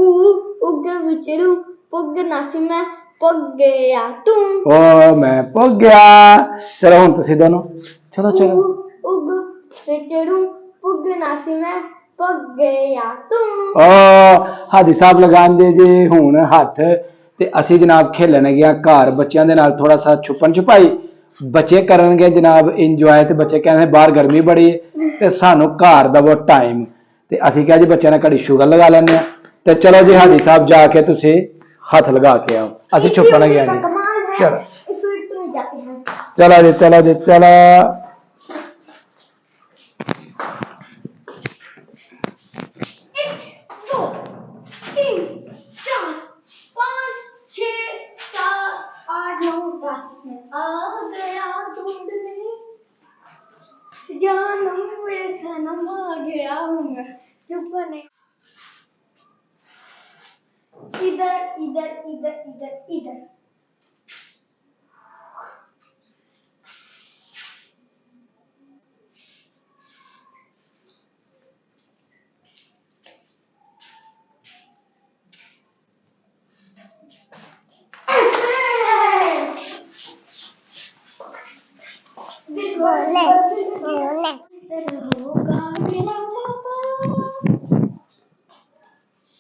उग विचरू पुग नासी मैं पुग गया तुम ओ मैं पुग गया। चलो हुण तुसी दोनों चलो चलो। उग विचरू पुग नासी मैं पुग गया तुम। ओ हादी साहब लगान दे जे हुण हत्थ ते असी जनाब खेलन गया घर बच्चों के नाल थोड़ा सा छुपन छुपाई बच्चे करनगे जनाब इंजॉय ते बच्चे कहने बाहर गर्मी बड़ी ते सानू घर दवो टाइम ते असी क्या जी बच्चों ने घड़ी शुगर लगा लेने ते चलो जी हादी साहब जाके तुसी हथ लगा के आओ असी छुपन गया जी। चलो चलो जी चलो जी चलो। जानम वे सनम आ गया हूँ मैं चुप नहीं इधर इधर इधर इधर इधर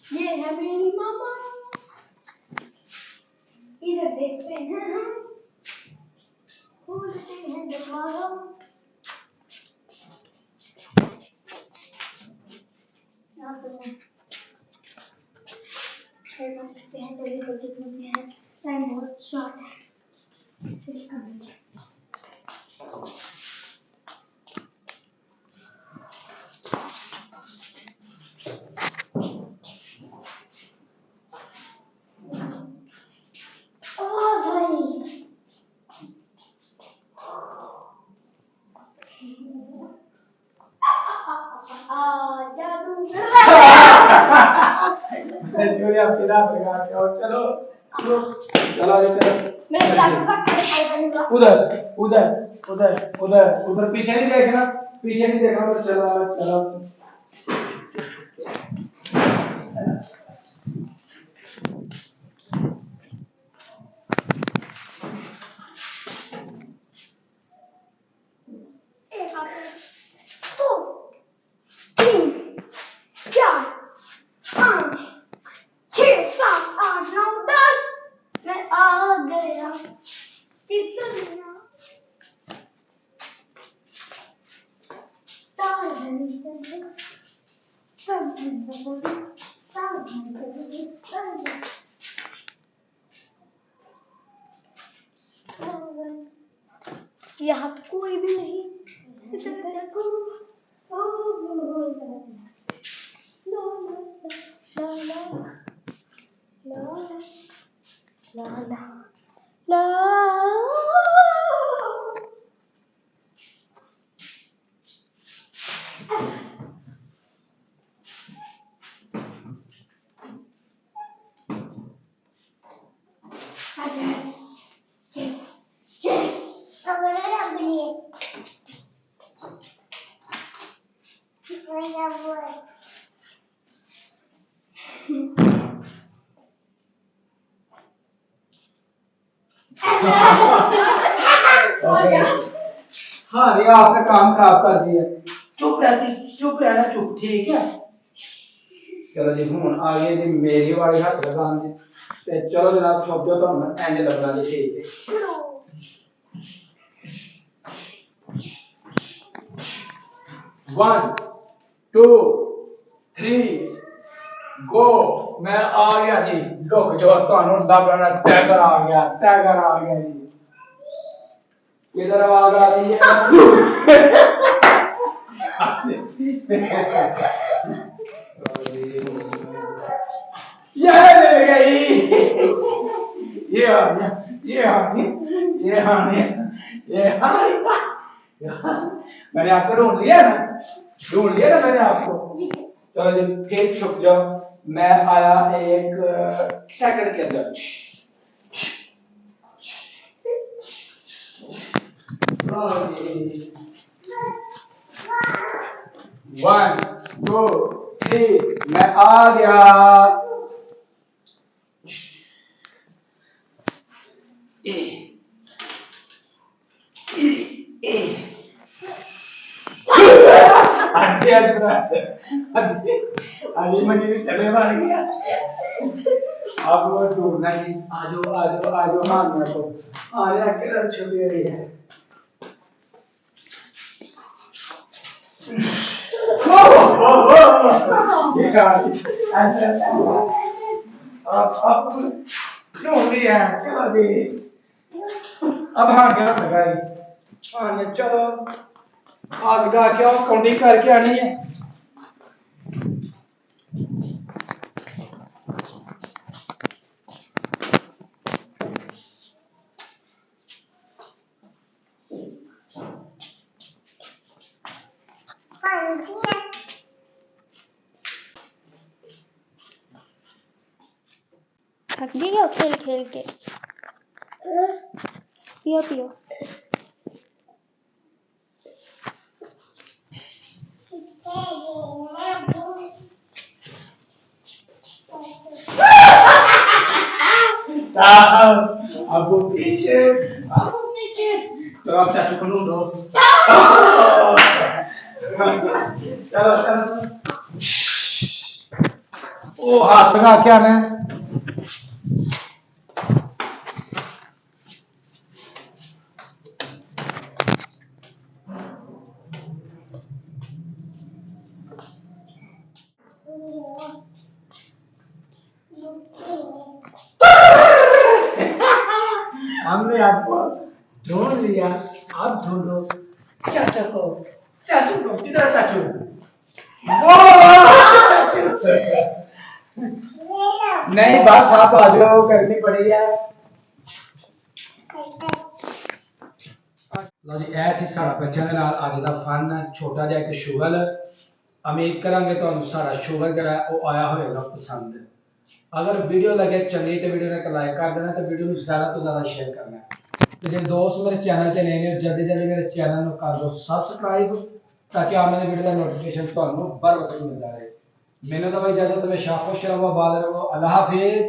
ये है मेरी मामा इधर देखते हैं हम खोलते हैं दरवाजा यहाँ तो करते हैं जल्दी जल्दी करते हैं टाइम बहुत शॉर्ट है फिर करेंगे चलो चलो उधर उधर उधर उधर उधर पीछे नहीं देखना उधर चलो चलो। मैं आ गया यहाँ तो कोई भी नहीं ला ला ला हाँ ये आपने काम खराब कर दिया। चुप रहना चुप ठीक है। चलो जी हूँ आगे जी मेरी वाली हाथ लगा ते चलो जनाब छुप जाओ तो मैं इंज लगना जी ठीक है। 1 2 3 गो मैं आ गया जी रुक जाओ ਤੁਹਾਨੂੰ ਦਬਣਾ ਟੈਗਰ ਆ ਗਿਆ जी किधर आवाज आ रही है ये ले गई ये आ गया मैंने आपको ढूंढ लिया ना मैंने आपको। चलो जी फिर छुप जाओ मैं आया 1 सेकंड के अंदर। वन टू थ्री मैं आ गया आजी आज आजी आजी मनी चले मार गया आप वो ढूंढना नहीं आजो आजो आजो हाँ मेरे को आरे अकेला छुपी हुई है ये कहा अब ढूंढ लिया चलो जी अब हाँ क्या लगाई हाँ चलो आग गा के आओ काउंटिंग करके आनी है थक गई हो खेल खेल के पियो पियो अब वो पीछे तो आप चाचू को ढूंढो चलो चलो ओ हाथ लगा क्या है हमने आपको ढूंढ लिया आप ढूंढो चाचू को किधर है चाचू वो चाचू नहीं बस आप आ जाओ करनी पड़ी है लो जी ऐसे सारा बच्चों के नाल अज दा फन छोटा जिहा एक शुगल उम्मीद करांगे तुहानू सारा शुगल जरा वो आया होएगा पसंद अगर वीडियो लगे चंगी तो वीडियो ने लाइक कर देना तो वीडियो को ज़्यादा तो ज़्यादा शेयर करना तो जो दोस्त मेरे चैनल से नए ने जल्दी जल्दी मेरे चैनल को कर दो सबसक्राइब ताकि आने वाली वीडियो का नोटिफिकेशन तुहानू बर वक्त मिलता रहे मैंने तो भाई इजाजत में शाफो शराब आबाद रहो अल्लाह हाफिज।